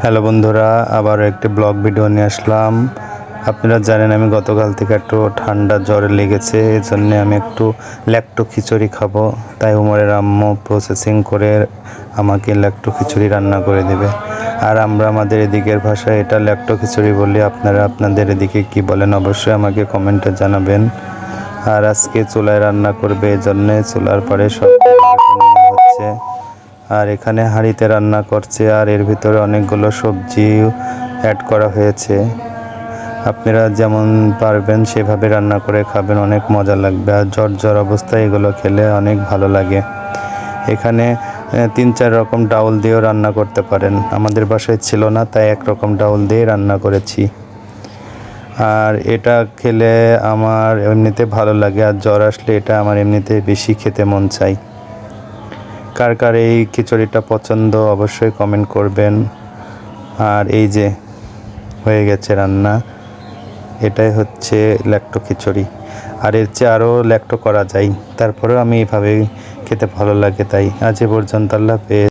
Hello বন্ধুরা, আবার একটি ব্লগ ভিডিও নিয়ে আসলাম। আপনারা জানেন আমি গতকাল থেকে একটু ঠান্ডা জ্বর লেগেছে, এই জন্যে আমি একটু ল্যাক্টো খিচুড়ি খাবো। তাই উমরের আম্মু প্রসেসিং করে আমাকে ল্যাক্টো খিচুড়ি রান্না করে দেবে। আর আমরা আমাদের এদিকের ভাষায় এটা ল্যাক্টো খিচুড়ি বলি। আপনারা আপনাদের এদিকে কি বলেন অবশ্যই আমাকে কমেন্টে জানাবেন। আর আজকে চুলায় রান্না করবে, এই জন্যে চুলার পরে সব হচ্ছে। আর এখানে হাঁড়িতে রান্না করছে, আর এর ভিতরে অনেকগুলো সবজি অ্যাড করা হয়েছে। আপনারা যেমন পারবেন সেভাবে রান্না করে খাবেন, অনেক মজা লাগবে। আর জ্বর অবস্থায় এগুলো খেলে অনেক ভালো লাগে। এখানে 3-4 রকম ডাউল দিয়েও রান্না করতে পারেন। আমাদের বাসায় ছিল না, তাই একরকম ডাউল দিয়ে রান্না করেছি। আর এটা খেলে আমার এমনিতে ভালো লাগে, আর জ্বর আসলে এটা আমার এমনিতে বেশি খেতে মন চায়। কার কার এই খিচুড়িটা পছন্দ অবশ্যই কমেন্ট করবেন। আর এই যে হয়ে গেছে রান্না, এটাই হচ্ছে ল্যাক্টো খিচুড়ি। আর এর চেয়ে আরও ল্যাক্টো করা যায়, তারপরেও আমি এইভাবে খেতে ভালো লাগে। তাই আজ এ পর্যন্ত, আল্লাহ হাফেজ।